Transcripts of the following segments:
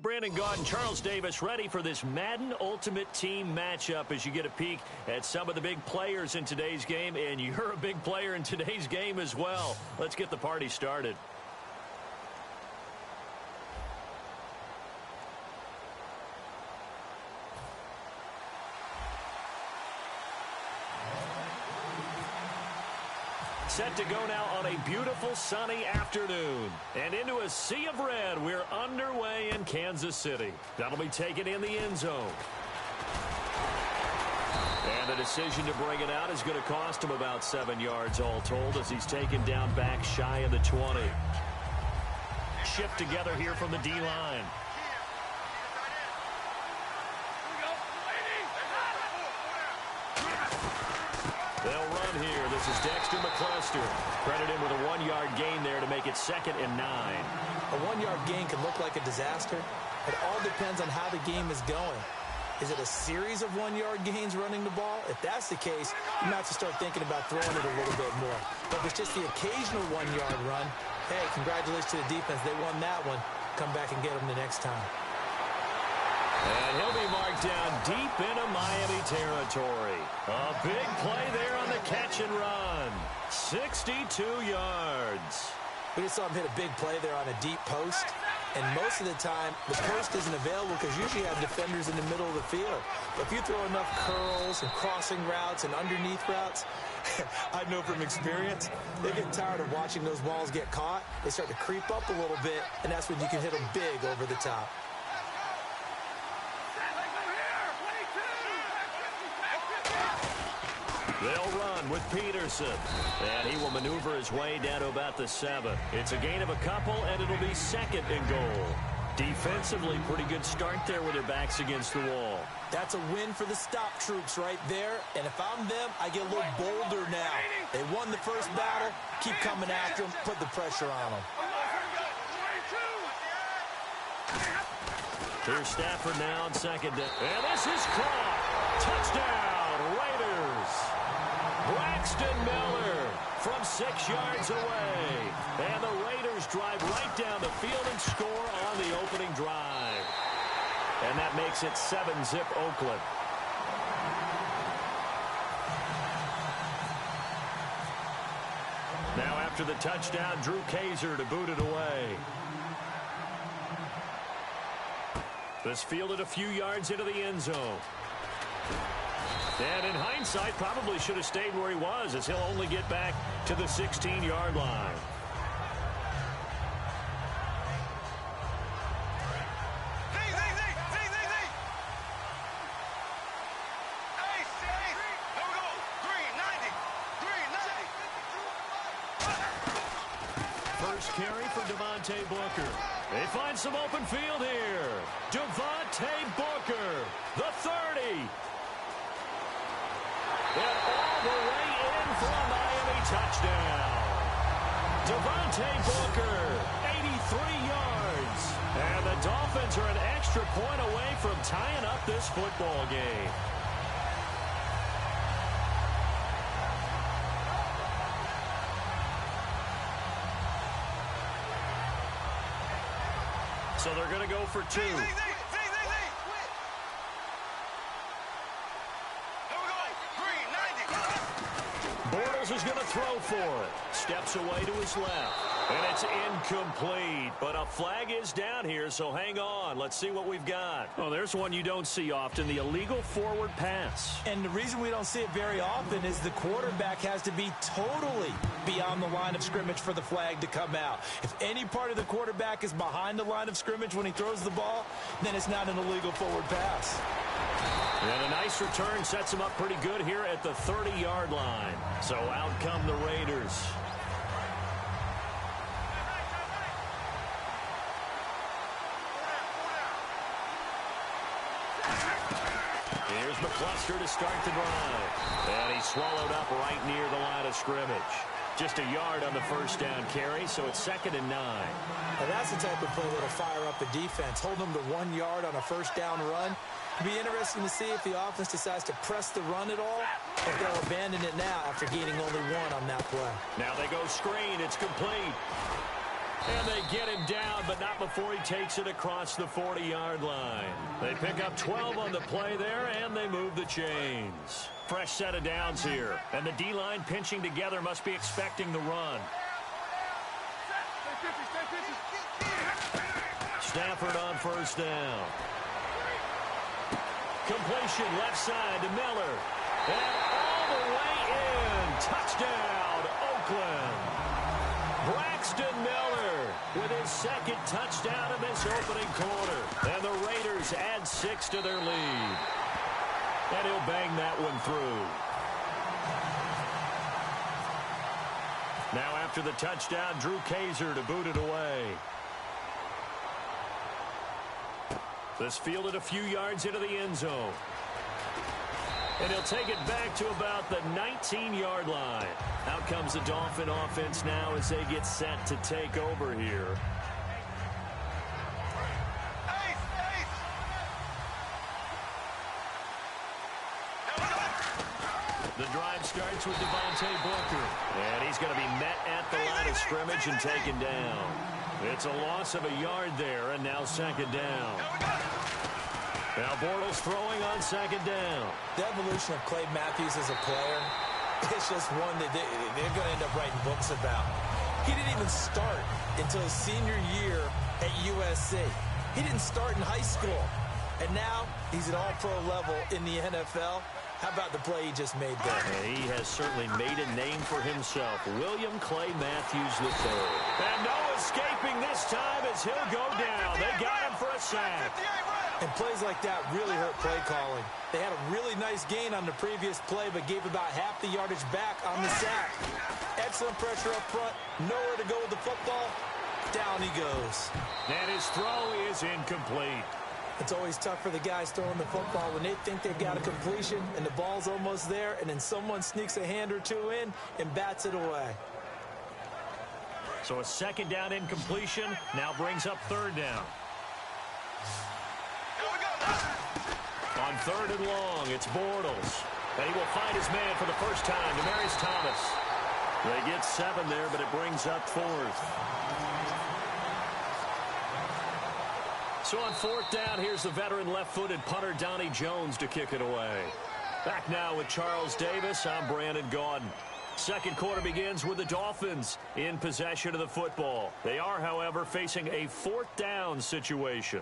Brandon Gaud and Charles Davis ready for this Madden Ultimate Team matchup as you get a peek at some of the big players in today's game, and you're a big player in today's game as well. Let's get the party started. Set to go now on a beautiful sunny afternoon. And into a sea of red, we're underway in Kansas City. That'll be taken in the end zone. And the decision to bring it out is going to cost him about 7 yards all told as he's taken down back shy of the 20. Shift together here from the D-line. They'll run here. This is Dexter McCluster. Credit him with a 1-yard gain there to make it 2nd and 9. A 1-yard gain can look like a disaster. It all depends on how the game is going. Is it a series of 1-yard gains running the ball? If that's the case, you might have to start thinking about throwing it a little bit more. But if it's just the occasional 1-yard run, hey, congratulations to the defense. They won that one. Come back and get them the next time. And he'll be marked down deep into Miami territory. A big play there on the catch and run. 62 yards. We just saw him hit a big play there on a deep post. And most of the time, the post isn't available because usually you have defenders in the middle of the field. But if you throw enough curls and crossing routes and underneath routes, I know from experience, they get tired of watching those balls get caught. They start to creep up a little bit, and that's when you can hit them big over the top. They'll run with Peterson. And he will maneuver his way down to about the 7. It's a gain of a couple, and it'll be 2nd and goal. Defensively, pretty good start there with their backs against the wall. That's a win for the stop troops right there. And if I'm them, I get a little bolder now. They won the first battle. Keep coming after them. Put the pressure on them. Here's Stafford now on 2nd down. And this is caught. Touchdown, Raiders. Braxton Miller from 6 yards away. And the Raiders drive right down the field and score on the opening drive. And that makes it 7-zip Oakland. Now after the touchdown, Drew Kaiser to boot it away. This fielded a few yards into the end zone. And in hindsight, probably should have stayed where he was as he'll only get back to the 16-yard line. First carry for Devontae Booker. They find some open field here. Devontae Booker, the 30. And all the way in for a Miami touchdown. Devontae Booker, 83 yards. And the Dolphins are an extra point away from tying up this football game. So they're going to go for 2. Bortles is going to throw for it. Steps away to his left. And it's incomplete. But a flag is down here, so hang on. Let's see what we've got. Oh, there's one you don't see often, the illegal forward pass. And the reason we don't see it very often is the quarterback has to be totally beyond the line of scrimmage for the flag to come out. If any part of the quarterback is behind the line of scrimmage when he throws the ball, then it's not an illegal forward pass. And a nice return sets him up pretty good here at the 30-yard line. So out come the Raiders. Here's McCluster to start the drive. And he's swallowed up right near the line of scrimmage. Just a yard on the first down carry, so it's 2nd and 9. Now that's the type of play that'll fire up the defense. Hold them to 1 yard on a first down run. It'll be interesting to see if the offense decides to press the run at all, or if they'll abandon it now after gaining only 1 on that play. Now they go screen. It's complete. And they get him down, but not before he takes it across the 40-yard line. They pick up 12 on the play there, and they move the chains. Fresh set of downs here. And the D-line pinching together must be expecting the run. Stafford on first down. Completion left side to Miller. And all the way in. Touchdown, Oakland. Braxton Miller with his second touchdown in this opening quarter. And the Raiders add 6 to their lead. And he'll bang that one through. Now after the touchdown, Drew Kaiser to boot it away. This fielded a few yards into the end zone. And he'll take it back to about the 19-yard line. Out comes the Dolphin offense now as they get set to take over here. The drive starts with Devontae Booker. And he's going to be met at the line of scrimmage and taken down. It's a loss of a yard there, and now second down. Now Bortles throwing on second down. The evolution of Clay Matthews as a player, it's just one that they're going to end up writing books about. He didn't even start until his senior year at USC. He didn't start in high school. And now he's at all-pro level in the NFL. How about the play he just made there? And he has certainly made a name for himself. William Clay Matthews III. And no escaping this time as he'll go down. They got him for a sack. And plays like that really hurt play calling. They had a really nice gain on the previous play, but gave about half the yardage back on the sack. Excellent pressure up front. Nowhere to go with the football. Down he goes. And his throw is incomplete. It's always tough for the guys throwing the football when they think they've got a completion and the ball's almost there, and then someone sneaks a hand or two in and bats it away. So a second down incompletion now brings up third down. On third and long, it's Bortles. And he will find his man for the first time, Demaryius Thomas. They get 7 there, but it brings up fourth. So on fourth down, here's the veteran left-footed punter Donnie Jones to kick it away. Back now with Charles Davis, I'm Brandon Gaudin. Second quarter begins with the Dolphins in possession of the football. They are, however, facing a fourth down situation.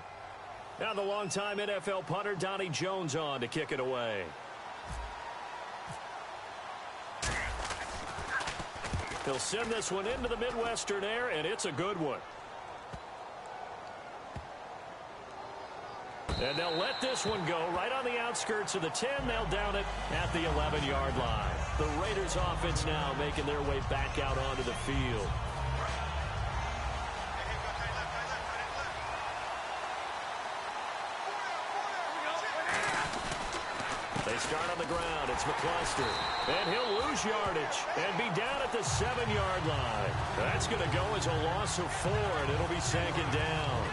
Now the longtime NFL punter Donnie Jones on to kick it away. He'll send this one into the Midwestern air, and it's a good one. And they'll let this one go right on the outskirts of the 10. They'll down it at the 11-yard line. The Raiders offense now making their way back out onto the field. They start on the ground. It's McCluster. And he'll lose yardage and be down at the 7-yard line. That's going to go as a loss of 4, and it'll be second down.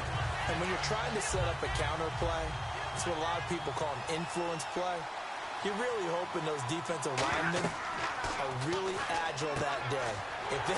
And when you're trying to set up a counter play, it's what a lot of people call an influence play. You're really hoping those defensive linemen are really agile that day. If they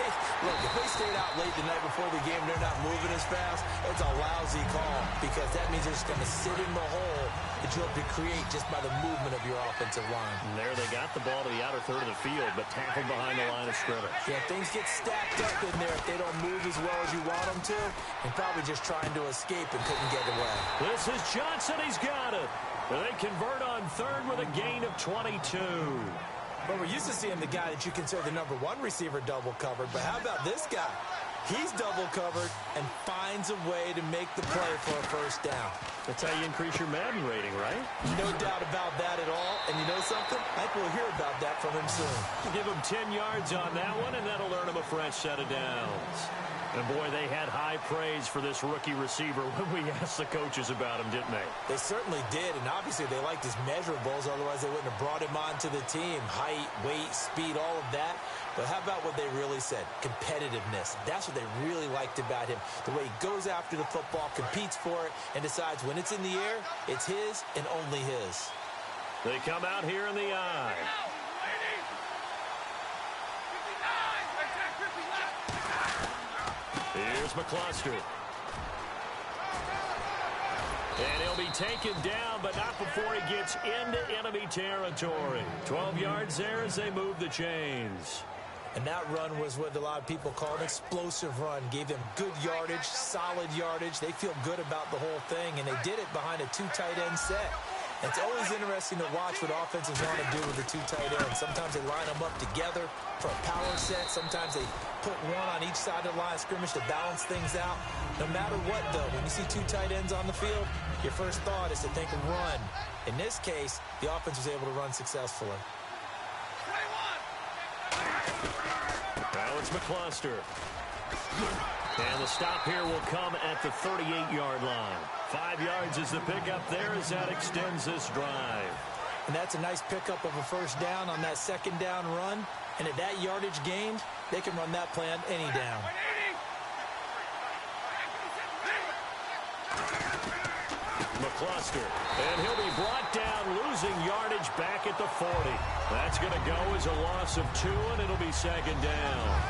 stayed out late the night before the game, they're not moving as fast, it's a lousy call because that means they're just going to sit in the hole that you hope to create just by the movement of your offensive line. And there they got the ball to the outer third of the field, but tackled behind the line of scrimmage. Yeah, things get stacked up in there if they don't move as well as you want them to, and probably just trying to escape and couldn't get away. This is Johnson. He's got it. They convert on third with a gain of 22. But we're used to seeing the guy that you consider the #1 receiver double covered. But how about this guy? He's double covered and finds a way to make the play for a first down. That's how you increase your Madden rating, right? No doubt about that at all. And you know something? I think we'll hear about that from him soon. Give him 10 yards on that one, and that'll earn him a fresh set of downs. And, boy, they had high praise for this rookie receiver when we asked the coaches about him, didn't they? They certainly did, and obviously they liked his measurables. Otherwise, they wouldn't have brought him onto the team. Height, weight, speed, all of that. But how about what they really said? Competitiveness. That's what they really liked about him. The way he goes after the football, competes for it, and decides when it's in the air, it's his and only his. They come out here in the eye. Here Here's McCluster. And he'll be taken down, but not before he gets into enemy territory. 12 yards there as they move the chains. And that run was what a lot of people call an explosive run. Gave them good yardage, solid yardage. They feel good about the whole thing, and they did it behind a 2 tight end set. It's always interesting to watch what offenses want to do with the 2 tight ends. Sometimes they line them up together for a power set. Sometimes they put one on each side of the line of scrimmage to balance things out. No matter what, though, when you see 2 tight ends on the field, your first thought is to think run. In this case, the offense was able to run successfully. Now it's McCluster. And the stop here will come at the 38-yard line. 5 yards is the pickup there as that extends this drive. And that's a nice pickup of a first down on that second down run. And at that yardage gained, they can run that play on any down. McCluster. And he'll be brought down, losing yardage back at the 40. That's going to go as a loss of 2, and it'll be second down.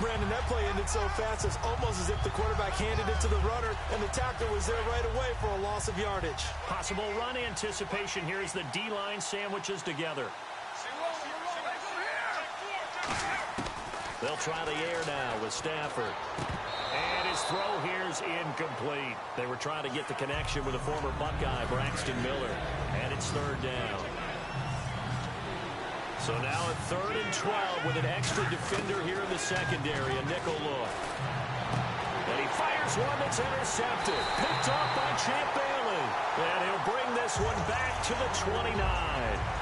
Brandon, that play ended so fast, it's almost as if the quarterback handed it to the runner, and the tackler was there right away for a loss of yardage. Possible run anticipation here as the D-line sandwiches together. They'll try the air now with Stafford. And his throw here is incomplete. They were trying to get the connection with the former Buckeye, Braxton Miller. And it's third down. So now at 3rd and 12 with an extra defender here in the secondary, a nickel look. And he fires one that's intercepted. Picked off by Champ Bailey. And he'll bring this one back to the 29.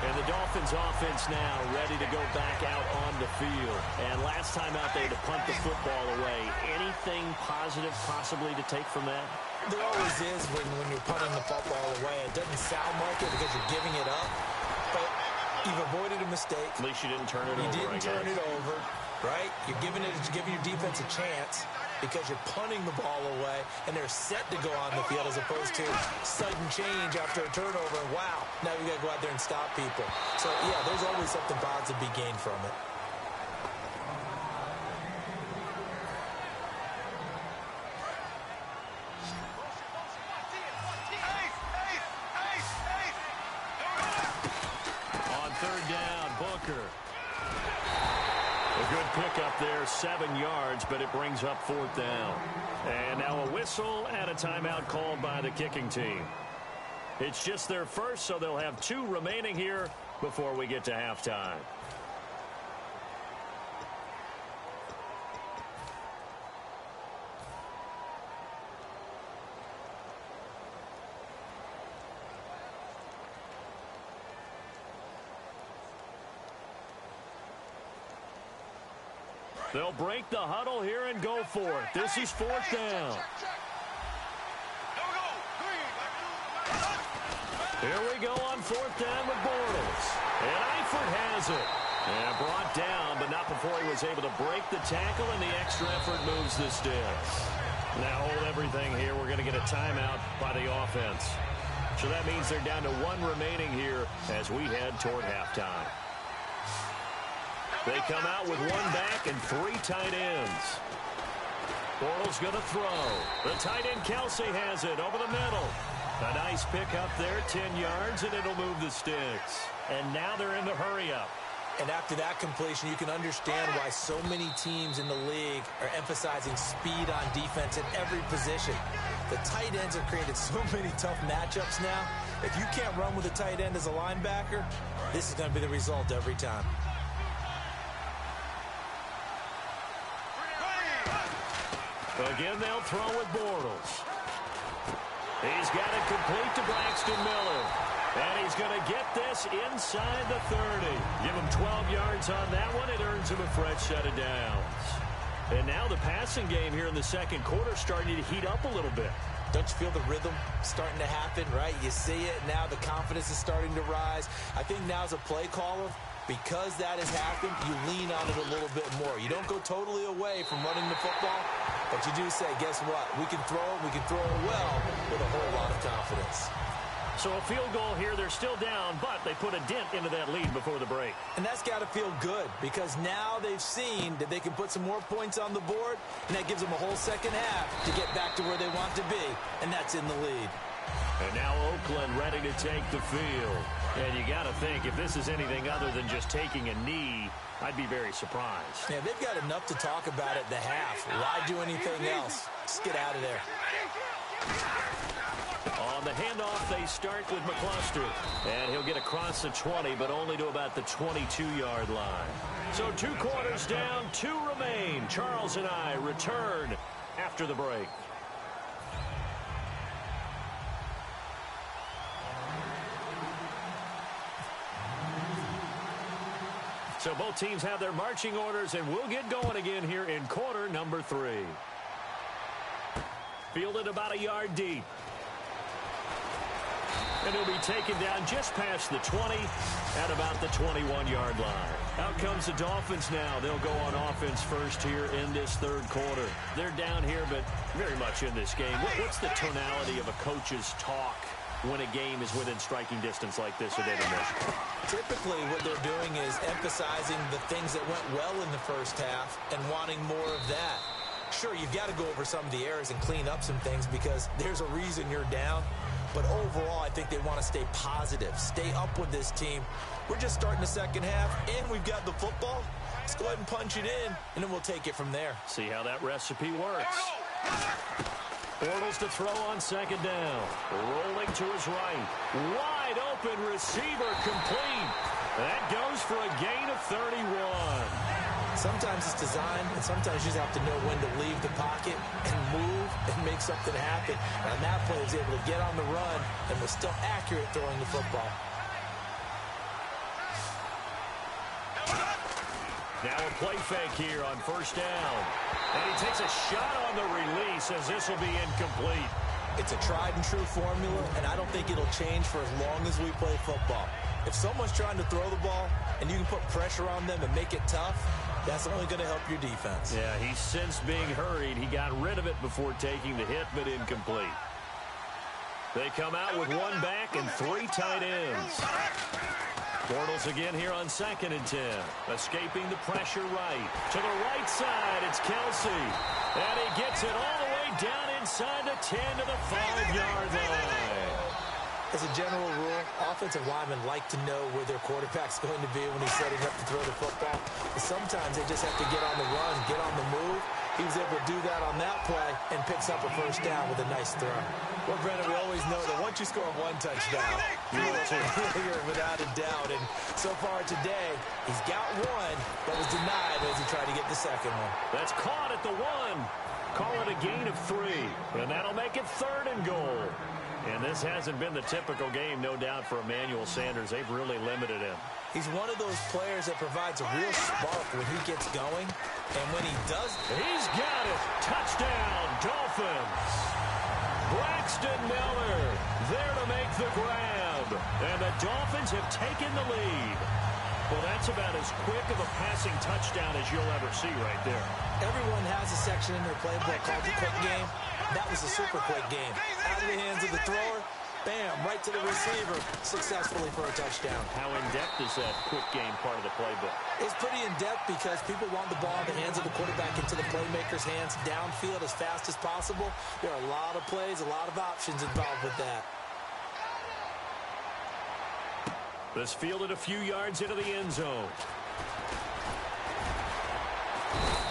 And the Dolphins offense now ready to go back out on the field. And last time out there to punt the football away. Anything positive possibly to take from that? There always is when you're punting the football away. It doesn't sound like it because you're giving it up. But you've avoided a mistake. At least you didn't turn it over. You didn't turn it over, right? You're giving your defense a chance because you're punting the ball away, and they're set to go on the field as opposed to sudden change after a turnover. And wow, now we got to go out there and stop people. So, yeah, there's always something positive to be gained from it. A good pickup there, 7 yards, but it brings up 4th down. And now a whistle and a timeout called by the kicking team. It's just their first, so they'll have 2 remaining here before we get to halftime. They'll break the huddle here and go for it. This is 4th down. Here we go on 4th down with Bortles. And Eifert has it. And brought down, but not before he was able to break the tackle, and the extra effort moves the sticks. Now hold everything here. We're going to get a timeout by the offense. So that means they're down to 1 remaining here as we head toward halftime. They come out with 1 back and 3 tight ends. Bortles going to throw. The tight end Kelsey has it over the middle. A nice pick up there, 10 yards, and it'll move the sticks. And now they're in the hurry-up. And after that completion, you can understand why so many teams in the league are emphasizing speed on defense at every position. The tight ends have created so many tough matchups now. If you can't run with a tight end as a linebacker, this is going to be the result every time. Again, they'll throw with Bortles. He's got it complete to Braxton Miller. And he's going to get this inside the 30. Give him 12 yards on that one. It earns him a fresh set of downs. And now the passing game here in the second quarter starting to heat up a little bit. Don't you feel the rhythm starting to happen, right? You see it. Now the confidence is starting to rise. I think now as a play caller, because that has happened, you lean on it a little bit more. You don't go totally away from running the football, but you do say, guess what? We can throw it. We can throw it well with a whole lot of confidence. So a field goal here. They're still down, but they put a dent into that lead before the break. And that's got to feel good because now they've seen that they can put some more points on the board, and that gives them a whole second half to get back to where they want to be, and that's in the lead. And now Oakland ready to take the field. And you got to think, if this is anything other than just taking a knee, I'd be very surprised. Yeah, they've got enough to talk about at the half. Why do anything else? Just get out of there. On the handoff, they start with McCluster. And he'll get across the 20, but only to about the 22-yard line. So 2 quarters down, 2 remain. Charles and I return after the break. So both teams have their marching orders, and we'll get going again here in quarter number 3. Fielded about a yard deep. And he'll be taken down just past the 20 at about the 21-yard line. Out comes the Dolphins now. They'll go on offense first here in this third quarter. They're down here, but very much in this game. What's the tonality of a coach's talk when a game is within striking distance like this at intermission? Typically, what they're doing is emphasizing the things that went well in the first half and wanting more of that. Sure, you've got to go over some of the errors and clean up some things because there's a reason you're down. But overall, I think they want to stay positive, stay up with this team. We're just starting the second half, and we've got the football. Let's go ahead and punch it in, and then we'll take it from there. See how that recipe works. Bortles to throw on second down. Rolling to his right. Wide open receiver complete. That goes for a gain of 31. Sometimes it's designed, and sometimes you just have to know when to leave the pocket and move and make something happen. And on that play, he was able to get on the run and was still accurate throwing the football. Now a play fake here on first down. And he takes a shot on the release as this will be incomplete. It's a tried and true formula, and I don't think it'll change for as long as we play football. If someone's trying to throw the ball and you can put pressure on them and make it tough, that's only going to help your defense. Yeah, he's since being hurried. He got rid of it before taking the hit, but incomplete. They come out with 1 back and 3 tight ends. Bortles again here on 2nd and 10. Escaping the pressure right. To the right side, it's Kelsey. And he gets it all the way down inside the 10 to the 5-yard line. As a general rule, offensive linemen like to know where their quarterback's going to be when he's setting up to throw the football. But sometimes they just have to get on the run, get on the move. He was able to do that on that play and picks up a first down with a nice throw. Well, Brendan, we always know that once you score 1 touchdown, you're without a doubt. And so far today, he's got 1, but was denied as he tried to get the second one. That's caught at the 1. Call it a gain of 3. And that'll make it 3rd and goal. And this hasn't been the typical game, no doubt, for Emmanuel Sanders. They've really limited him. He's one of those players that provides a real spark when he gets going. And when he does... He's got it. Touchdown, Dolphins. Braxton Miller there to make the grab. And the Dolphins have taken the lead. Well, that's about as quick of a passing touchdown as you'll ever see right there. Everyone has a section in their playbook called the quick game. That was a super quick game. Out of the hands of the thrower, bam, right to the receiver, successfully for a touchdown. How in-depth is that quick game part of the playbook? It's pretty in-depth because people want the ball in the hands of the quarterback into the playmaker's hands downfield as fast as possible. There are a lot of plays, a lot of options involved with that. This fielded a few yards into the end zone.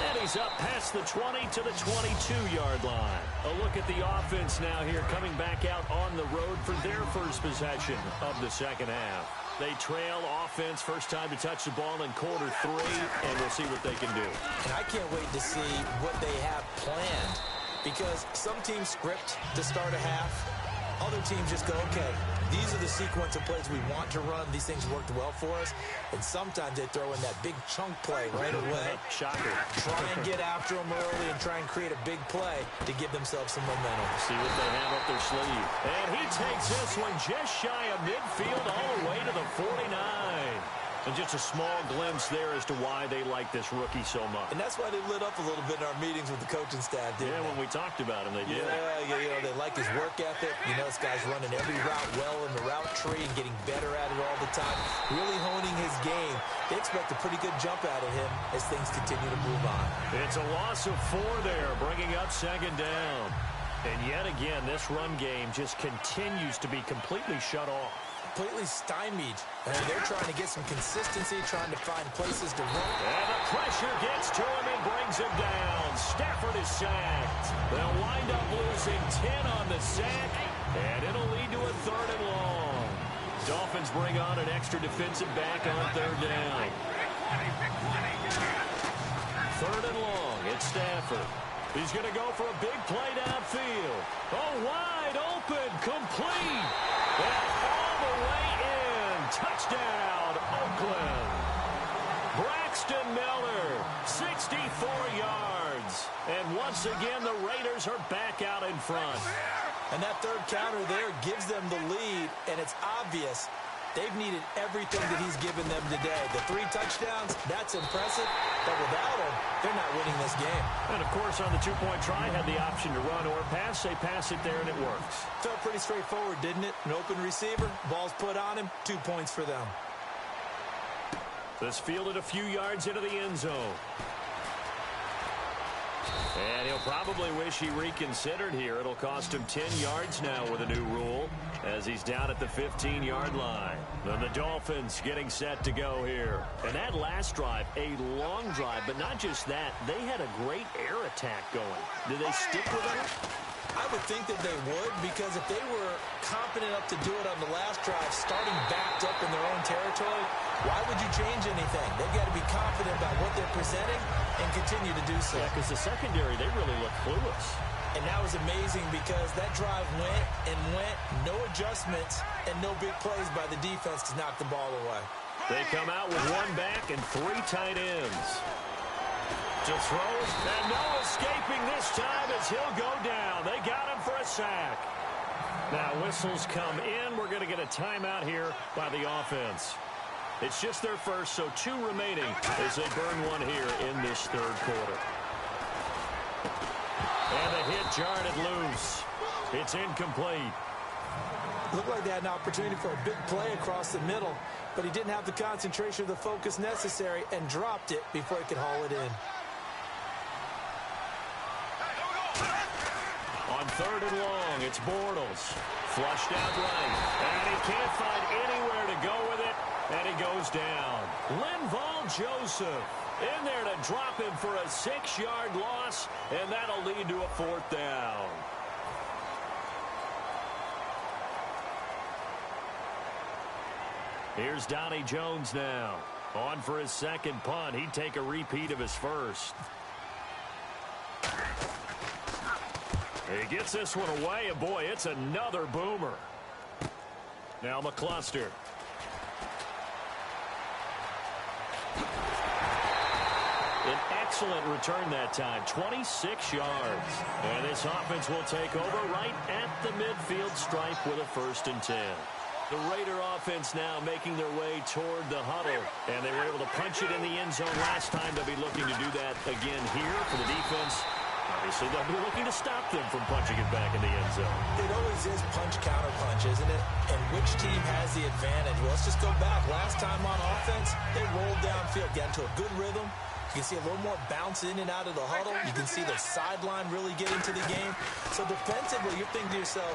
And he's up past the 20 to the 22-yard line. A look at the offense now here, coming back out on the road for their first possession of the second half. They trail offense, first time to touch the ball in quarter 3, and we'll see what they can do. And I can't wait to see what they have planned, because some teams script to start a half. Other teams just go, okay, these are the sequence of plays we want to run. These things worked well for us. And sometimes they throw in that big chunk play right away. Shocker. Try and get after them early and try and create a big play to give themselves some momentum. See what they have up their sleeve. And he takes this one just shy of midfield all the way to the 49. And just a small glimpse there as to why they like this rookie so much. And that's why they lit up a little bit in our meetings with the coaching staff, didn't they? When we talked about him, they did. Yeah, they like his work ethic. You know, this guy's running every route well in the route tree and getting better at it all the time, really honing his game. They expect a pretty good jump out of him as things continue to move on. It's a loss of 4 there, bringing up second down. And yet again, this run game just continues to be completely shut off. Completely stymied. And they're trying to get some consistency, trying to find places to run. And the pressure gets to him and brings him down. Stafford is sacked. They'll wind up losing 10 on the sack, and it'll lead to a 3rd and long. Dolphins bring on an extra defensive back on 3rd down. 3rd and long. It's Stafford. He's going to go for a big play downfield. Oh, wide open, complete. And all the way in. Touchdown, Oakland. Braxton Miller, 64 yards. And once again, the Raiders are back out in front. And that 3rd counter there gives them the lead, and it's obvious they've needed everything that he's given them today. The 3 touchdowns, that's impressive, but without him, they're not winning this game. And, of course, on the 2-point try, had the option to run or pass. They pass it there, and it works. Felt pretty straightforward, didn't it? An open receiver, ball's put on him, 2 points for them. This fielded a few yards into the end zone. And he'll probably wish he reconsidered here. It'll cost him 10 yards now with a new rule as he's down at the 15-yard line. And the Dolphins getting set to go here. And that last drive, a long drive, but not just that. They had a great air attack going. Did they stick with it? I would think that they would, because if they were confident enough to do it on the last drive, starting backed up in their own territory, why would you change anything? They've got to be confident about what they're presenting and continue to do so. Yeah, because the secondary, they really look clueless. And that was amazing because that drive went and went, no adjustments, and no big plays by the defense to knock the ball away. They come out with 1 back and 3 tight ends. To throw, and no escaping this time as he'll go down. They got him for a sack. Now whistles come in. We're going to get a timeout here by the offense. It's just their first, so 2 remaining as they burn 1 here in this 3rd quarter. And the hit jarred it loose. It's incomplete. Looked like they had an opportunity for a big play across the middle, but he didn't have the concentration or the focus necessary and dropped it before he could haul it in. On 3rd and long, it's Bortles. Flushed out right. And he can't find anywhere to go with it. And he goes down. Linval Joseph in there to drop him for a 6-yard loss. And that'll lead to a 4th down. Here's Donnie Jones now. On for his 2nd punt. He'd take a repeat of his first. He gets this one away, and boy, it's another boomer. Now McCluster. An excellent return that time, 26 yards. And this offense will take over right at the midfield stripe with a 1st and 10. The Raider offense now making their way toward the huddle. And they were able to punch it in the end zone last time. They'll be looking to do that again here for the defense. Obviously, they'll be looking to stop them from punching it back in the end zone. It always is punch-counter-punch, isn't it? And which team has the advantage? Well, let's just go back. Last time on offense, they rolled downfield, got into a good rhythm. You can see a little more bounce in and out of the huddle. You can see the sideline really get into the game. So defensively, you're thinking to yourself,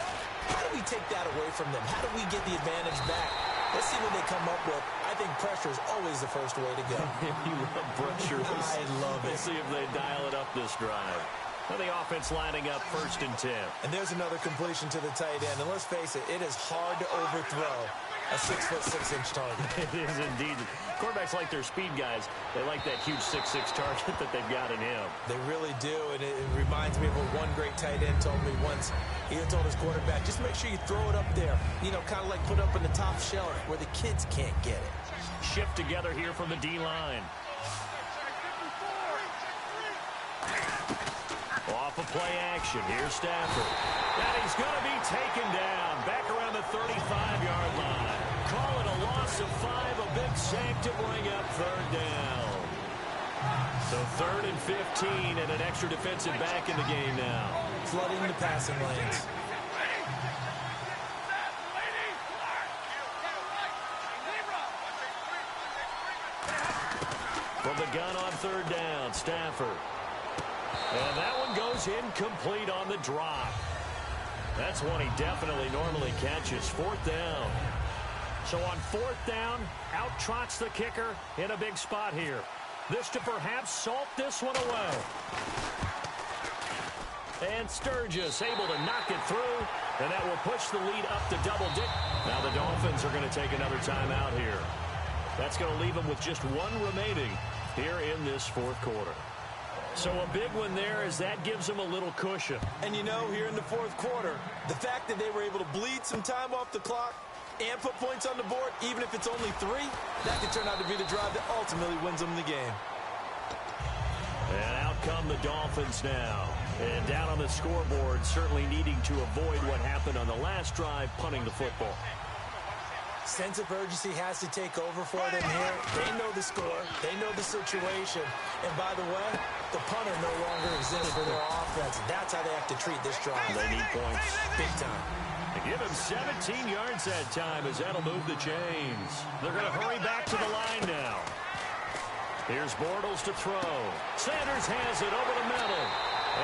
how do we take that away from them? How do we get the advantage back? Let's see what they come up with. I think pressure is always the first way to go. You love pressure. I love it. We'll see if they dial it up this drive. Now the offense lining up 1st and 10. And there's another completion to the tight end. And let's face it, it is hard to overthrow a 6'6" target. It is indeed. Quarterbacks like their speed guys. They like that huge 6'6" target that they've got in him. They really do. And it reminds me of what one great tight end told me once. He told his quarterback, just make sure you throw it up there. You know, kind of like put it up in the top shelf where the kids can't get it. Shift together here from the D-line. Off of play action. Here's Stafford. And he's going to be taken down back around the 35-yard line. call it a loss of 5, a big sack to bring up third down. So 3rd and 15 and an extra defensive back in the game now. Flooding the passing lanes. From the gun on 3rd down, Stafford. And that one goes incomplete on the drop. That's one he definitely normally catches. 4th down. So on 4th down, out trots the kicker in a big spot here. This to perhaps salt this one away. And Sturgis able to knock it through, and that will push the lead up to double digits. Now the Dolphins are going to take another timeout here. That's going to leave them with just one remaining here in this 4th quarter. So a big one there as that gives them a little cushion. And you know, here in the 4th quarter, the fact that they were able to bleed some time off the clock and put points on the board, even if it's only 3, that could turn out to be the drive that ultimately wins them the game. And out come the Dolphins now. And down on the scoreboard, certainly needing to avoid what happened on the last drive, punting the football. Sense of urgency has to take over for them here. They know the score. They know the situation. And by the way, the punter no longer exists for their offense. That's how they have to treat this drive. They need points. Big time. They give him 17 yards that time as that'll move the chains. They're going to hurry back to the line now. Here's Bortles to throw. Sanders has it over the middle.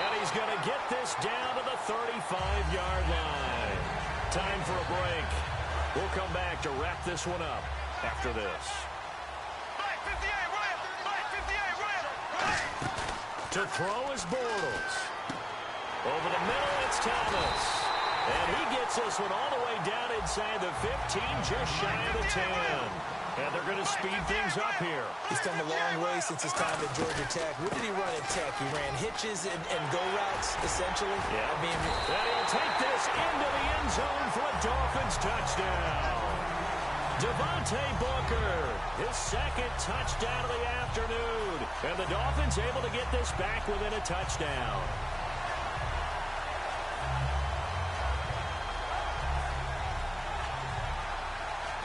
And he's going to get this down to the 35-yard line. Time for a break. We'll come back to wrap this one up after this. To throw is Bortles. Over the middle, it's Thomas. And he gets this one all the way down inside the 15, just shy of the 10. And they're going to speed things up here. He's come a long way since his time at Georgia Tech. What did he run at Tech? He ran hitches and go routes, essentially. Yeah. I mean, and he'll take this into the end zone for a Dolphins touchdown. Devontae Booker, his 2nd touchdown of the afternoon. And the Dolphins able to get this back within a touchdown.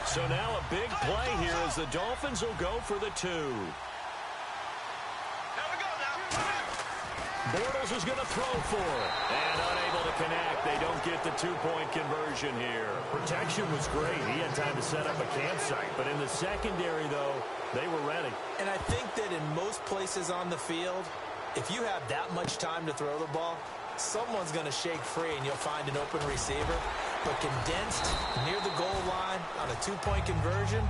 So now a big play here as the Dolphins will go for the 2. Bortles is going to throw for it. And unable to connect. They don't get the 2-point conversion here. Protection was great. He had time to set up a campsite. But in the secondary, though, they were ready. And I think that in most places on the field, if you have that much time to throw the ball, someone's going to shake free and you'll find an open receiver. But condensed near the goal line on a 2-point conversion,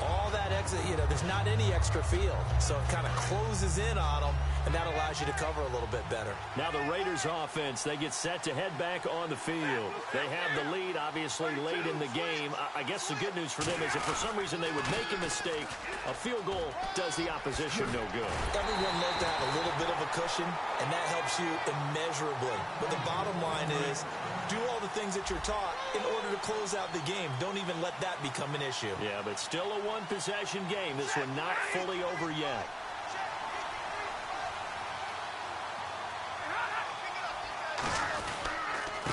all that extra, there's not any extra field. So it kind of closes in on them, and that allows you to cover a little bit better. Now the Raiders offense, they get set to head back on the field. They have the lead, obviously, late in the game. I guess the good news for them is if for some reason they would make a mistake, a field goal does the opposition no good. Everyone loves to have a little bit of a cushion, and that helps you immeasurably. But the bottom line is, do all the things that you're taught in order to close out the game. Don't even let that become an issue. Yeah, but still a one-possession game. This one not fully over yet.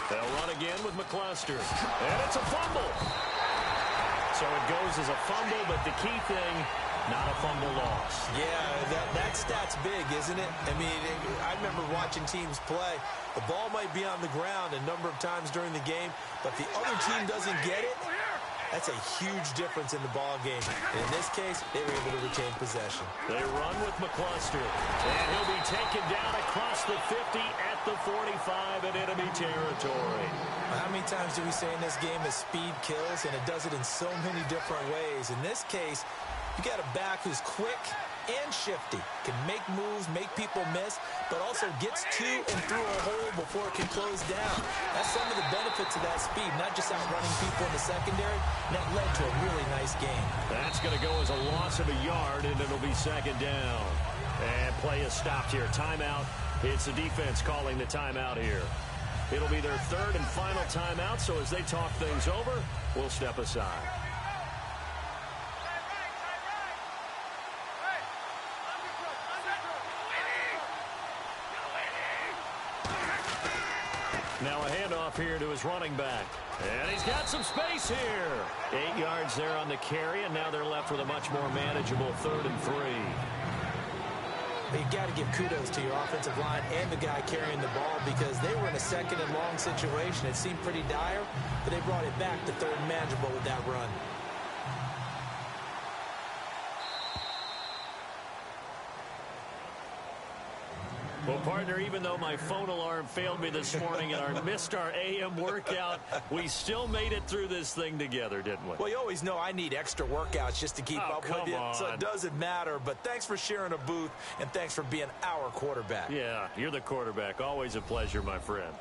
They'll run again with McCluster. And it's a fumble. So it goes as a fumble, but the key thing, not a fumble loss. Yeah, that stat's big, isn't it? I mean, I remember watching teams play. The ball might be on the ground a number of times during the game, but if the other team doesn't get it, that's a huge difference in the ball game. And in this case, they were able to retain possession. They run with McCluster. And he'll be taken down across the 50 at the 45 in enemy territory. How many times do we say in this game that speed kills, and it does it in so many different ways? In this case, you got a back who's quick and shifty, can make moves, make people miss, but also gets to and through a hole before it can close down. That's some of the benefits of that speed, not just outrunning people in the secondary. And that led to a really nice game. That's going to go as a loss of a yard, and it'll be 2nd down. And play is stopped here. Timeout. It's the defense calling the timeout here. It'll be their 3rd and final timeout, so as they talk things over, we'll step aside. Now a handoff here to his running back. And he's got some space here. 8 yards there on the carry, and now they're left with a much more manageable 3rd and 3. You've got to give kudos to your offensive line and the guy carrying the ball because they were in a 2nd and long situation. It seemed pretty dire, but they brought it back to 3rd and manageable with that run. Well, partner, even though my phone alarm failed me this morning and I missed our AM workout, we still made it through this thing together, didn't we? Well, you always know I need extra workouts just to keep up with you, so it doesn't matter. But thanks for sharing a booth, and thanks for being our quarterback. Yeah, you're the quarterback. Always a pleasure, my friend.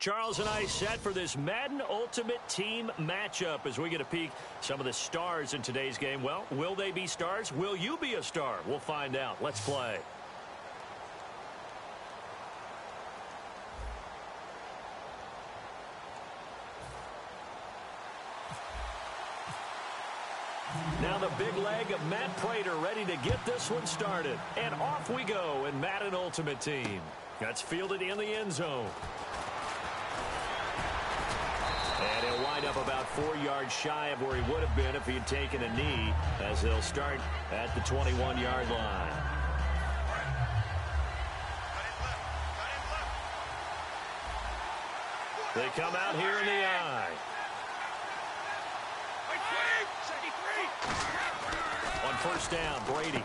Charles and I set for this Madden Ultimate Team matchup as we get a peek some of the stars in today's game. Well, will they be stars? Will you be a star? We'll find out. Let's play. Now the big leg of Matt Prater ready to get this one started. And off we go in Madden Ultimate Team. That's fielded in the end zone. And he'll wind up about 4 yards shy of where he would have been if he had taken a knee, as they'll start at the 21-yard line. They come out here in the I. On first down, Brady.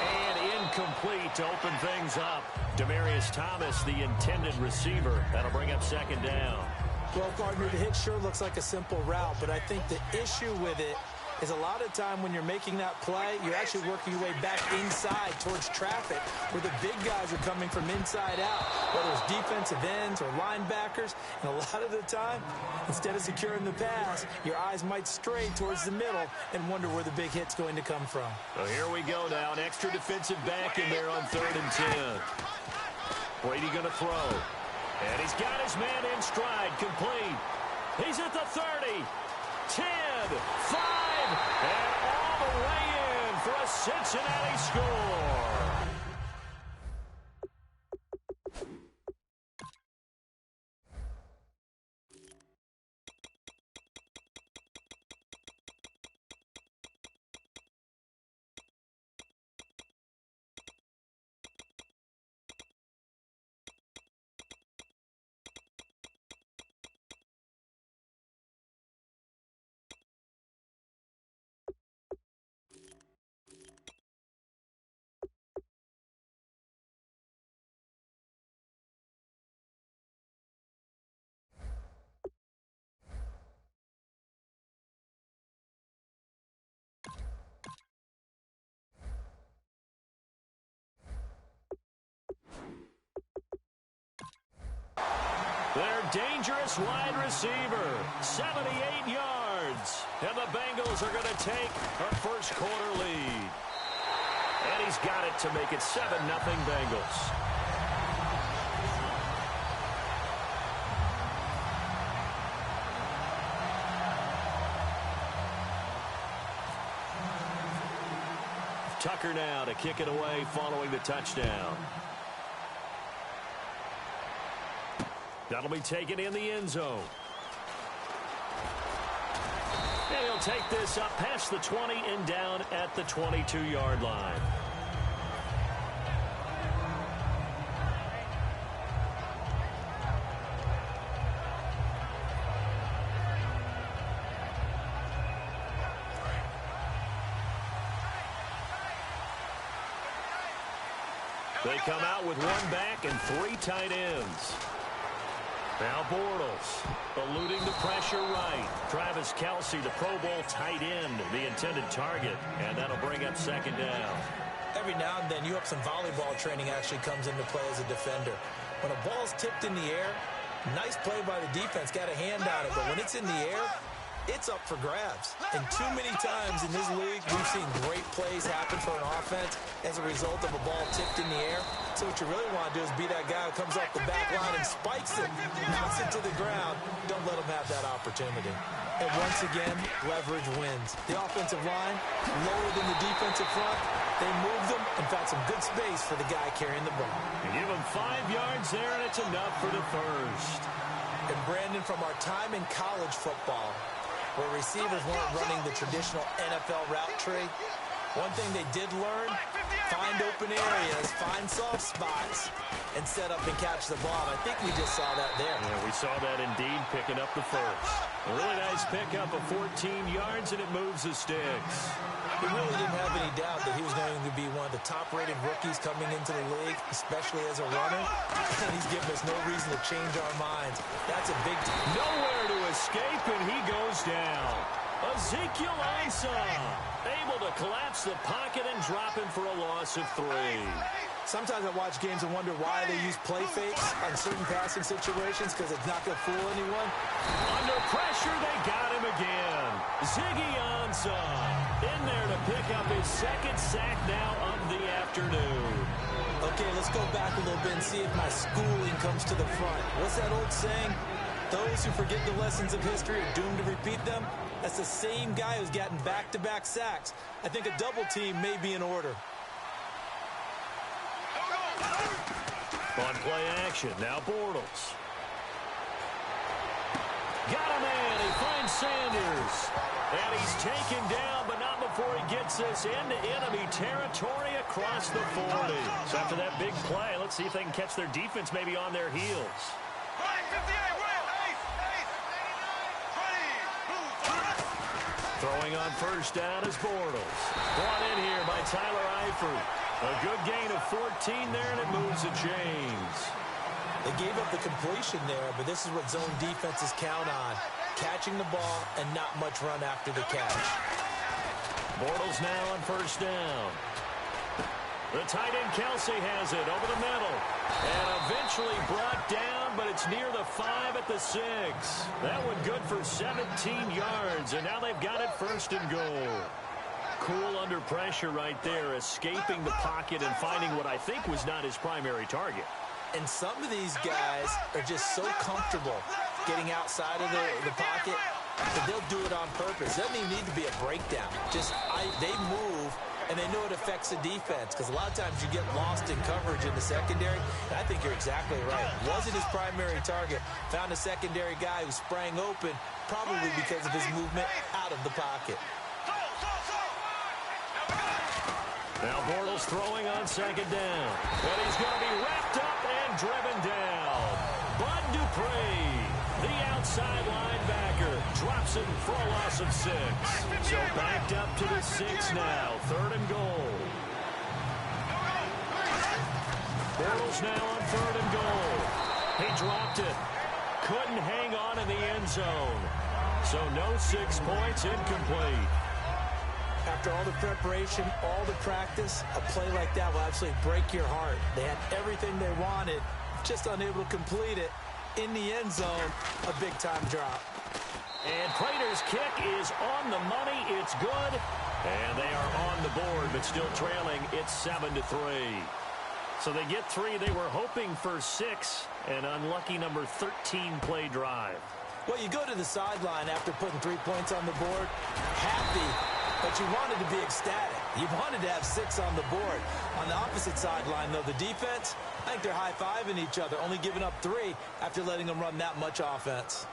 And incomplete to open things up. Demaryius Thomas, the intended receiver. That'll bring up second down. Well, Gardner, the hit sure looks like a simple route, but I think the issue with it is a lot of time when you're making that play, you're actually working your way back inside towards traffic where the big guys are coming from inside out, whether it's defensive ends or linebackers. And a lot of the time, instead of securing the pass, your eyes might stray towards the middle and wonder where the big hit's going to come from. Well, here we go now. An extra defensive back in there on 3rd and 10. Brady going to throw. And he's got his man in stride, complete. He's at the 30, 10, 5, and all the way in for a Cincinnati score. Their dangerous wide receiver, 78 yards. And the Bengals are going to take a first quarter lead. And he's got it to make it 7-0 Bengals. Tucker now to kick it away following the touchdown. That'll be taken in the end zone. And he'll take this up past the 20 and down at the 22-yard line. They come out with 1 back and 3 tight ends. Now Bortles, eluding the pressure right. Travis Kelce, the Pro Bowl tight end, the intended target. And that'll bring up second down. Every now and then, you have some volleyball training actually comes into play as a defender. When a ball's tipped in the air, nice play by the defense, got a hand on it. But when it's in the air, it's up for grabs. And too many times in this league, we've seen great plays happen for an offense as a result of a ball tipped in the air. So what you really want to do is be that guy who comes off the back line and spikes it, knocks it to the ground. Don't let him have that opportunity. And once again, leverage wins. The offensive line, lower than the defensive front. They moved them and found some good space for the guy carrying the ball. You give him 5 yards there, and it's enough for the first. And Brandon, from our time in college football, where receivers weren't running the traditional NFL route tree, one thing they did learn, find open areas, find soft spots, and set up and catch the ball. And I think we just saw that there. Yeah, we saw that indeed, picking up the first. A really nice pickup of 14 yards, and it moves the sticks. We really didn't have any doubt that he was going to be one of the top-rated rookies coming into the league, especially as a runner. And he's given us no reason to change our minds. That's a big time. Nowhere to escape, and he goes down. Ezekiel Ansah able to collapse the pocket and drop him for a loss of 3. Sometimes I watch games and wonder why they use play fakes on certain passing situations, because it's not going to fool anyone. Under pressure, they got him again. Ziggy Ansah in there to pick up his second sack now of the afternoon. Okay, let's go back a little bit and see if my schooling comes to the front. What's that old saying? Those who forget the lessons of history are doomed to repeat them. That's the same guy who's gotten back-to-back sacks. I think a double team may be in order. On play action, now Bortles. Got a man, he finds Sanders. And he's taken down, but not before he gets this into enemy territory across the 40. So after that big play, let's see if they can catch their defense maybe on their heels. Throwing on first down is Bortles. Brought in here by Tyler Eifert. A good gain of 14 there, and it moves the chains. They gave up the completion there, but this is what zone defenses count on. Catching the ball and not much run after the catch. Bortles now on first down. The tight end Kelsey has it over the middle. And eventually brought down, but it's near the 5 at the 6. That one good for 17 yards, and now they've got it first and goal. Cool under pressure right there, escaping the pocket and finding what I think was not his primary target. And some of these guys are just so comfortable getting outside of the pocket that they'll do it on purpose. It doesn't even need to be a breakdown. They move, and they know it affects the defense, because a lot of times you get lost in coverage in the secondary. And I think you're exactly right. Wasn't his primary target. Found a secondary guy who sprang open, probably because of his movement out of the pocket. Now Bortles throwing on second down. And he's going to be wrapped up and driven down. Bud Dupree, the outside linebacker, drops him for a loss of 6. So backed up to the 6 now. 3rd and goal. Bortles now on 3rd and goal. He dropped it. Couldn't hang on in the end zone. So no 6 points, incomplete. After all the preparation, all the practice, a play like that will absolutely break your heart. They had everything they wanted, just unable to complete it. In the end zone, a big-time drop. And Prater's kick is on the money. It's good. And they are on the board, but still trailing. It's 7-3. So they get 3. They were hoping for 6. An unlucky number 13 play drive. Well, you go to the sideline after putting 3 points on the board, happy, but you wanted to be ecstatic. You wanted to have 6 on the board. On the opposite sideline, though, the defense, I think they're high-fiving each other, only giving up 3 after letting them run that much offense.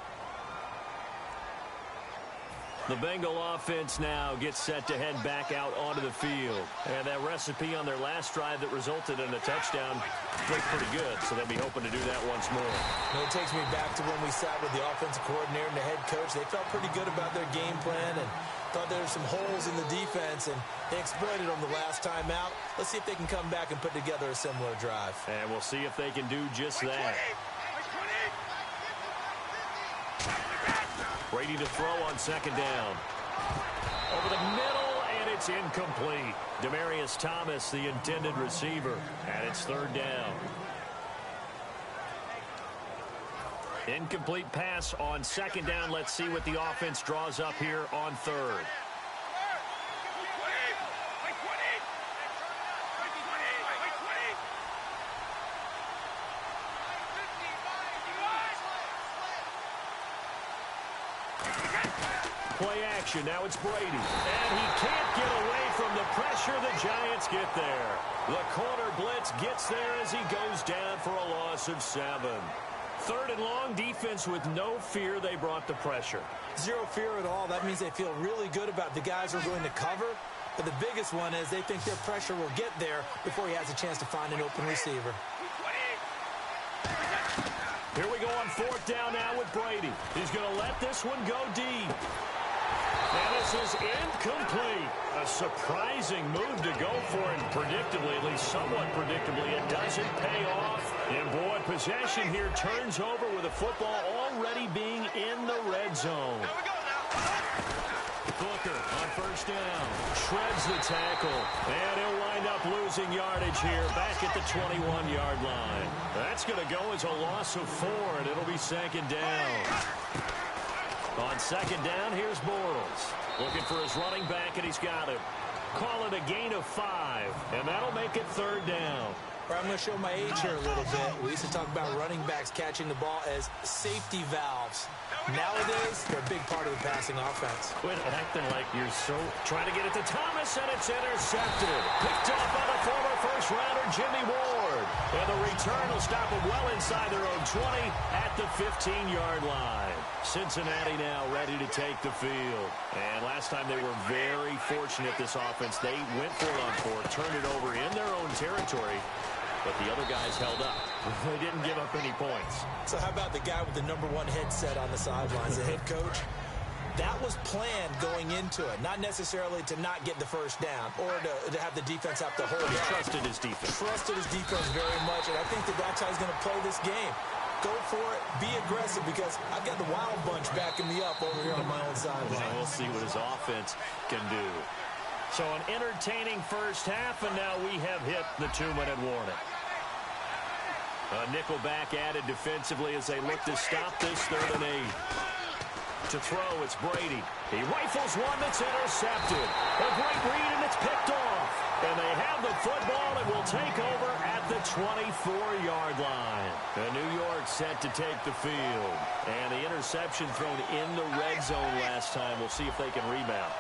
The Bengal offense now gets set to head back out onto the field. And that recipe on their last drive that resulted in a touchdown looked pretty good, so they'll be hoping to do that once more. It takes me back to when we sat with the offensive coordinator and the head coach. They felt pretty good about their game plan and thought there were some holes in the defense, and they exploited them the last time out. Let's see if they can come back and put together a similar drive. And we'll see if they can do just that. Brady to throw on second down. Over the middle, and it's incomplete. Demaryius Thomas, the intended receiver, and it's 3rd down. Incomplete pass on second down. Let's see what the offense draws up here on 3rd. Play action. Now it's Brady. And he can't get away from the pressure. The Giants get there. The corner blitz gets there as he goes down for a loss of 7. 3rd and long, defense with no fear. They brought the pressure. Zero fear at all. That means they feel really good about the guys who are going to cover. But the biggest one is they think their pressure will get there before he has a chance to find an open receiver. Here we go on 4th down now with Brady. He's going to let this one go deep. And this is incomplete. A surprising move to go for, and predictably, at least somewhat predictably, it doesn't pay off. And boy, possession here turns over with the football already being in the red zone. Booker on first down. Shreds the tackle. And he'll wind up losing yardage here back at the 21-yard line. That's going to go as a loss of 4, and it'll be second down. On second down, here's Bortles. Looking for his running back, and he's got it. Call it a gain of 5, and that'll make it third down. I'm going to show my age here a little bit. We used to talk about running backs catching the ball as safety valves. Nowadays, they're a big part of the passing offense. Quit acting like you're so trying to get it to Thomas, and it's intercepted. Picked off by the former first-rounder Jimmy Ward. And the return will stop them well inside their own 20 at the 15-yard line. Cincinnati now ready to take the field. And last time they were very fortunate, this offense. They went for it on 4, turned it over in their own territory. But the other guys held up. They didn't give up any points. So how about the guy with the #1 headset on the sidelines, the head coach? That was planned going into it, not necessarily to not get the first down or to have the defense have to hold He up. trusted his defense. Trusted his defense very much, and I think that's how he's going to play this game. Go for it, be aggressive, because I've got the wild bunch backing me up over here on my own sideline. Well, we'll see what his offense can do. So an entertaining first half, and now we have hit the 2-minute warning. A nickelback added defensively as they look to stop this 3rd and 8. To throw, it's Brady. He rifles one that's intercepted. A great read, and it's picked off. And they have the football and will take over at the 24-yard line. And New York set to take the field. And the interception thrown in the red zone last time. We'll see if they can rebound.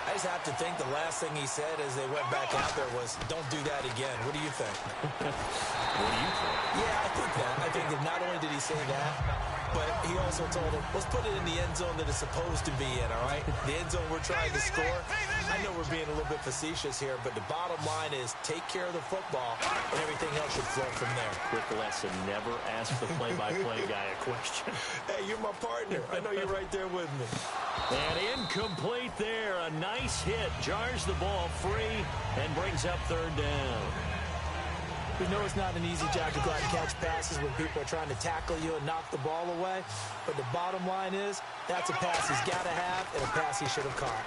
I just have to think the last thing he said as they went back out there was, don't do that again. What do you think? What do you think? Yeah, I think that. I think that not only did he say that, but he also told him, let's put it in the end zone that it's supposed to be in, all right? The end zone we're trying to score. I know we're being a little bit facetious here, but the bottom line is take care of the football, and everything else should flow from there. Quick lesson, never ask the play-by-play guy a question. Hey, you're my partner. I know you're right there with me. And incomplete there. A nice hit. Jars the ball free and brings up 3rd down. We know it's not an easy job to go out and catch passes when people are trying to tackle you and knock the ball away. But the bottom line is, that's a pass he's got to have and a pass he should have caught.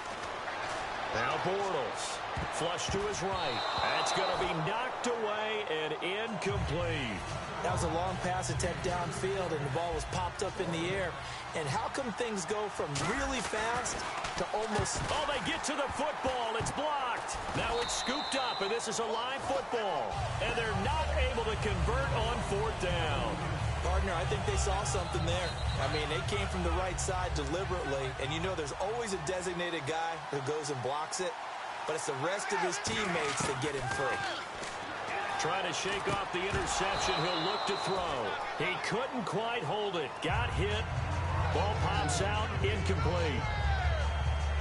Now Bortles. Flush to his right. That's going to be knocked away and incomplete. That was a long pass attempt downfield, and the ball was popped up in the air. And how come things go from really fast to almost... Oh, they get to the football. It's blocked. Now it's scooped up, and this is a live football. And they're not able to convert on 4th down. Partner, I think they saw something there. I mean, they came from the right side deliberately, and you know there's always a designated guy who goes and blocks it, but it's the rest of his teammates that get him free. Trying to shake off the interception. He'll look to throw. He couldn't quite hold it. Got hit. Ball pops out. Incomplete.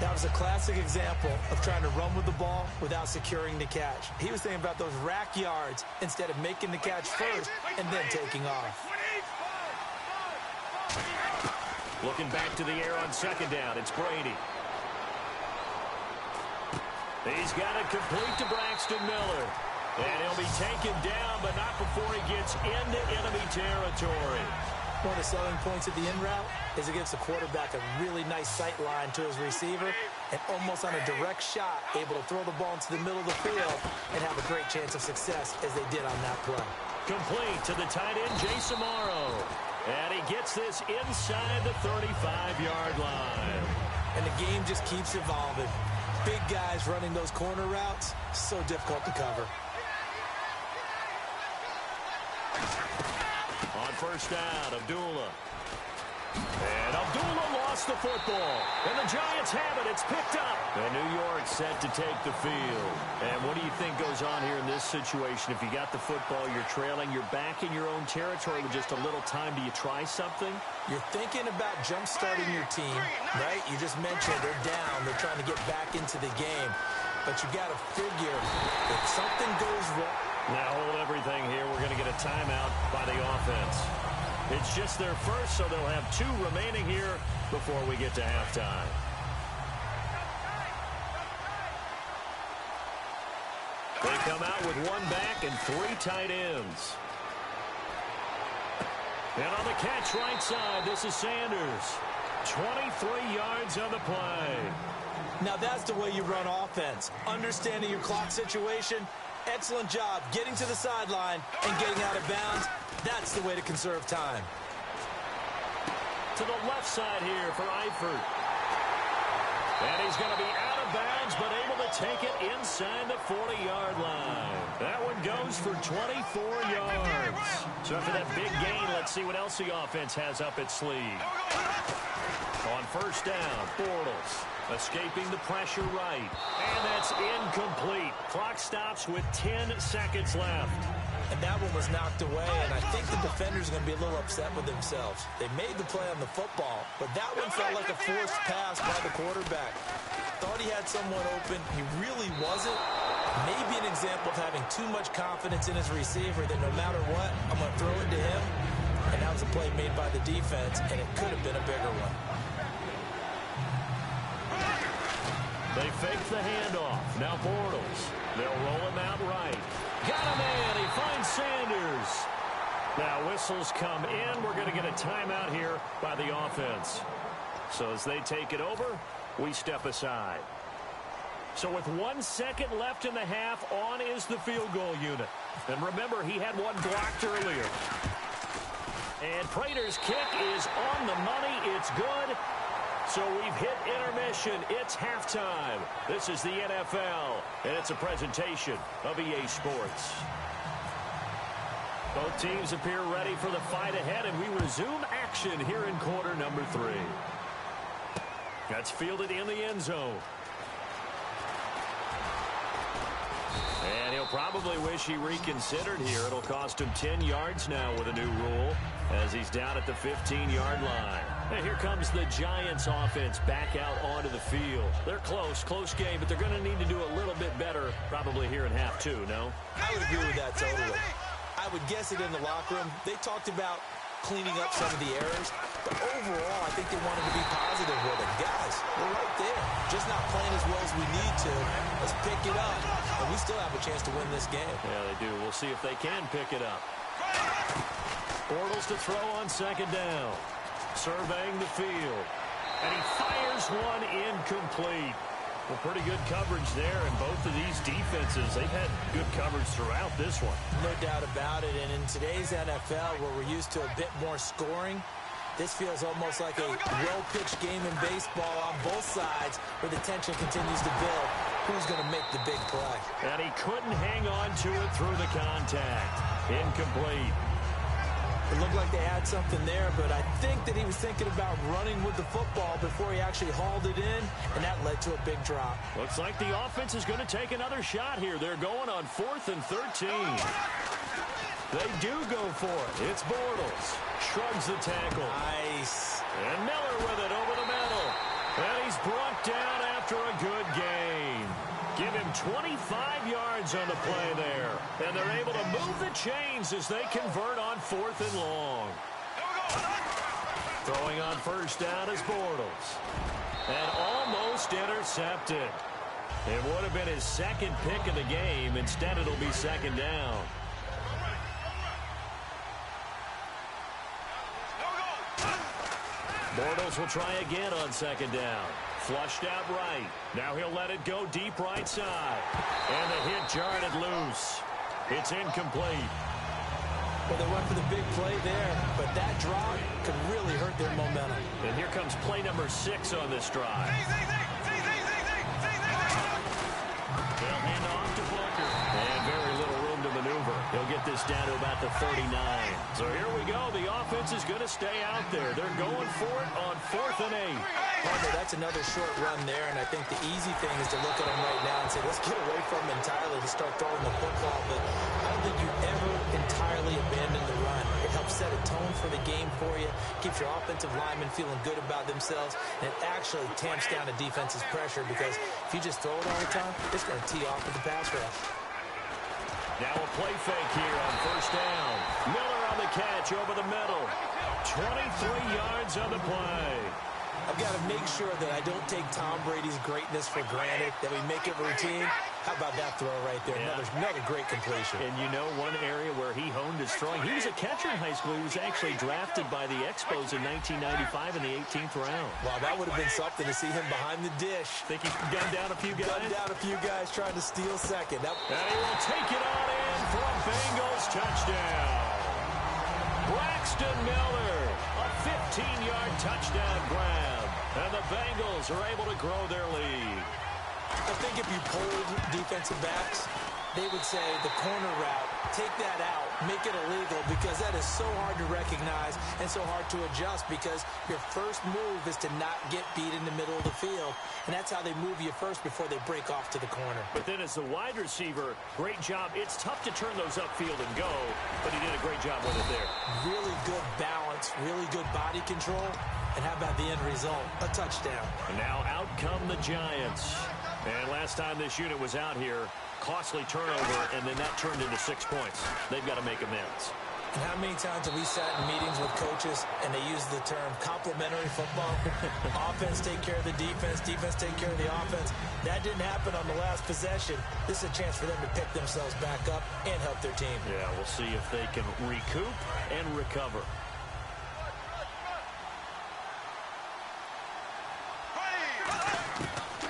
That was a classic example of trying to run with the ball without securing the catch. He was thinking about those rack yards instead of making the catch first and then taking off. Looking back to the air on second down. It's Brady. He's got it complete to Braxton Miller. And he'll be taken down, but not before he gets into enemy territory. One of the selling points of the in route is it gives the quarterback a really nice sight line to his receiver and almost on a direct shot able to throw the ball into the middle of the field and have a great chance of success as they did on that play. Complete to the tight end, Jason Morrow. And he gets this inside the 35-yard line. And the game just keeps evolving. Big guys running those corner routes, so difficult to cover. On first down, Abdullah. And Abdullah lost the football. And the Giants have it. It's picked up. And New York set to take the field. And what do you think goes on here in this situation? If you got the football, you're trailing, you're back in your own territory with just a little time. Do you try something? You're thinking about jump-starting your team, right? You just mentioned they're down. They're trying to get back into the game. But you got to figure if something goes wrong. Now hold everything here. We're going to get a timeout by the offense. It's just their first, so they'll have 2 remaining here before we get to halftime. They come out with 1 back and 3 tight ends. And on the catch right side, this is Sanders. 23 yards on the play. Now that's the way you run offense. Understanding your clock situation. Excellent job getting to the sideline and getting out of bounds. That's the way to conserve time. To the left side here for Eifert. And he's going to be out of bounds, but able to take it inside the 40-yard line. That one goes for 24 yards. So after that big gain, let's see what else the offense has up its sleeve. On first down, Bortles escaping the pressure right. And that's incomplete. Clock stops with 10 seconds left. And that one was knocked away, and I think the defenders are going to be a little upset with themselves. They made the play on the football, but that one felt like a forced pass by the quarterback. Thought he had someone open. He really wasn't. Maybe an example of having too much confidence in his receiver that no matter what, I'm going to throw it to him. And that was a play made by the defense, and it could have been a bigger one. They fake the handoff. Now Bortles. They'll roll him out right. Got a man. He finds Sanders. Now whistles come in. We're going to get a timeout here by the offense. So as they take it over, we step aside. So with 1 second left in the half, on is the field goal unit. And remember, he had one blocked earlier. And Prater's kick is on the money. It's good. So we've hit intermission. It's halftime. This is the NFL, and it's a presentation of EA Sports. Both teams appear ready for the fight ahead, and we resume action here in quarter number 3. That's fielded in the end zone. And he'll probably wish he reconsidered here. It'll cost him 10 yards now with a new rule as he's down at the 15-yard line. And here comes the Giants offense back out onto the field. They're close game, but they're going to need to do a little bit better probably here in half 2, no? I would agree with that totally. I would guess it in the locker room. They talked about cleaning up some of the errors, but overall, I think they wanted to be positive with it. Guys, we're right there. Just not playing as well as we need to. Let's pick it up, and we still have a chance to win this game. Yeah, they do. We'll see if they can pick it up. Bortles to throw on second down. Surveying the field. And he fires one incomplete. Well, pretty good coverage there, and both of these defenses, they've had good coverage throughout this one. No doubt about it, and in today's NFL, where we're used to a bit more scoring, this feels almost like a well-pitched game in baseball on both sides, where the tension continues to build. Who's going to make the big play? And he couldn't hang on to it through the contact. Incomplete. It looked like they had something there, but I think that he was thinking about running with the football before he actually hauled it in, and that led to a big drop. Looks like the offense is going to take another shot here. They're going on 4th and 13. They do go for it. It's Bortles. Shrugs the tackle. Nice. And Miller with it over the middle. And he's brought down after a good gain. Give him 25 yards on the play there. And they're able to move the chains as they convert on 4th and long. Throwing on first down is Bortles. And almost intercepted. It would have been his second pick of the game. Instead, it'll be second down. Bortles will try again on second down. Flushed out right. Now he'll let it go deep right side. And the hit jarred it loose. It's incomplete. Well, they went for the big play there, but that drop could really hurt their momentum. And here comes play number 6 on this drive. They'll hand off to Booker. And very little room to maneuver. He'll get this down to about the 39. So here we go. The offense is going to stay out there. They're going for it on 4th and 8. Partner, that's another short run there, and I think the easy thing is to look at him right now and say, let's get away from him entirely to start throwing the football. But I don't think you ever entirely abandon the run. It helps set a tone for the game for you, keeps your offensive linemen feeling good about themselves, and it actually tamps down the defense's pressure because if you just throw it all the time, it's going to tee off with the pass rush. Now a play fake here on first down. Miller on the catch over the middle. 23 yards on the play. I've got to make sure that I don't take Tom Brady's greatness for granted, that we make it routine. How about that throw right there? Yeah. Another great completion. And you know one area where he honed his throwing, he was a catcher in high school. He was actually drafted by the Expos in 1995 in the 18th round. Wow, that would have been something to see him behind the dish. Think he gunned down a few guys? Gunned down a few guys trying to steal second. And he will take it on in for a Bengals touchdown. Braxton Miller, a 15-yard touchdown grab. And the Bengals are able to grow their lead. I think if you polled defensive backs, they would say the corner route, take that out, make it illegal, because that is so hard to recognize and so hard to adjust, because your first move is to not get beat in the middle of the field, and that's how they move you first before they break off to the corner. But then as the wide receiver, great job. It's tough to turn those upfield and go, but he did a great job with it there. Really good balance, really good body control, and how about the end result? A touchdown. And now out come the Giants. And last time this unit was out here, costly turnover, and then that turned into 6 points. They've got to make amends. And how many times have we sat in meetings with coaches and they use the term complementary football? Offense take care of the defense, defense take care of the offense. That didn't happen on the last possession. This is a chance for them to pick themselves back up and help their team. Yeah, we'll see if they can recoup and recover.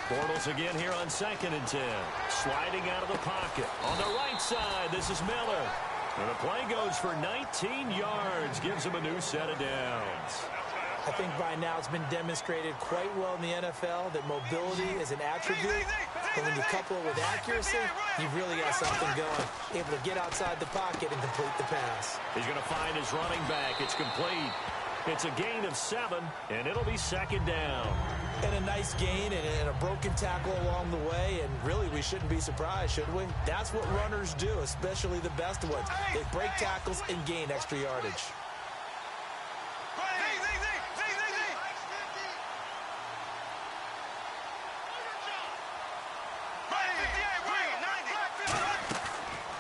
Bortles again here on 2nd and 10. Sliding out of the pocket. On the right side, this is Miller. And the play goes for 19 yards. Gives him a new set of downs. I think by now it's been demonstrated quite well in the NFL that mobility is an attribute. But when you couple it with accuracy, you've really got something going. Able to get outside the pocket and complete the pass. He's going to find his running back. It's complete. It's a gain of 7, and it'll be 2nd down. And a nice gain and a broken tackle along the way, and really we shouldn't be surprised, should we? That's what runners do, especially the best ones. They break tackles and gain extra yardage.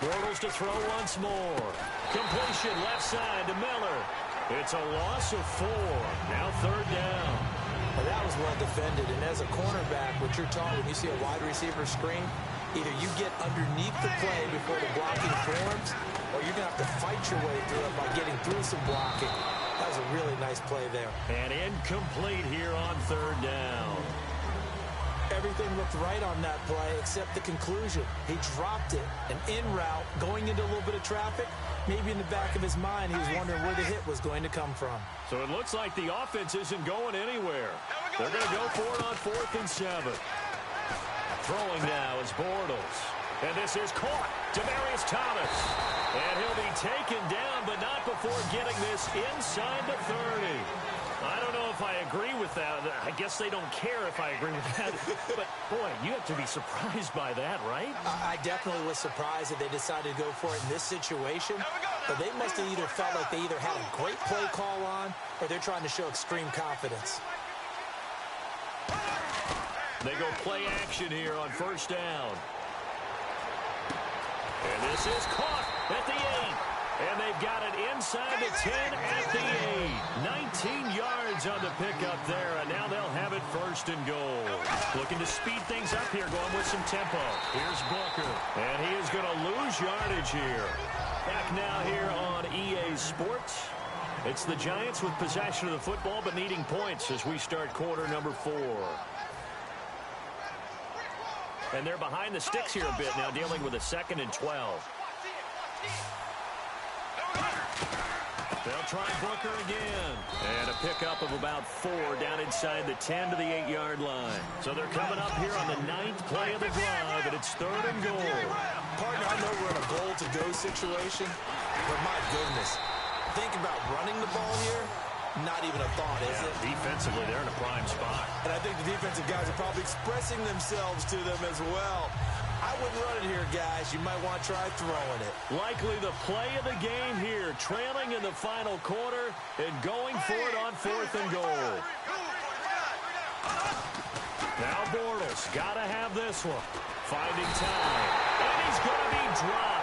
Bortles to throw once more. Completion left side to Miller. It's a loss of 4. Now 3rd down. Well, that was well defended, and as a cornerback, what you're taught when you see a wide receiver screen, either you get underneath the play before the blocking forms, or you're going to have to fight your way through it by getting through some blocking. That was a really nice play there. And incomplete here on 3rd down. Everything looked right on that play except the conclusion. He dropped it, an in route, going into a little bit of traffic. Maybe in the back of his mind, he was wondering where the hit was going to come from. So it looks like the offense isn't going anywhere. They're going to go for it on 4th and 7. Throwing now is Bortles. And this is caught. Demaryius Thomas. And he'll be taken down, but not before getting this inside the 30. I don't know if I agree with that. I guess they don't care if I agree with that. But, boy, you have to be surprised by that, right? I definitely was surprised that they decided to go for it in this situation. But they must have either felt like they either had a great play call on or they're trying to show extreme confidence. They go play action here on 1st down. And this is caught at the 8. And they've got it inside the 10 at the 8. 19 yards on the pickup there, and now they'll have it 1st and goal. Looking to speed things up here, going with some tempo. Here's Booker, and he is going to lose yardage here. Back now here on EA Sports. It's the Giants with possession of the football, but needing points as we start quarter number 4. And they're behind the sticks here a bit now, dealing with a 2nd and 12. They'll try Booker again. And a pickup of about 4 down inside the 10 to the 8-yard line. So they're coming up here on the 9th play of the drive, and it's 3rd and goal. Partner, I know we're in a goal-to-go situation, but my goodness, think about running the ball here. Not even a thought, is it? Defensively, they're in a prime spot. And I think the defensive guys are probably expressing themselves to them as well. I wouldn't run it here, guys. You might want to try throwing it. Likely the play of the game here, trailing in the final quarter and going for it on 4th and goal. Now Bortles got to have this one. Finding time. And he's going to be dropped.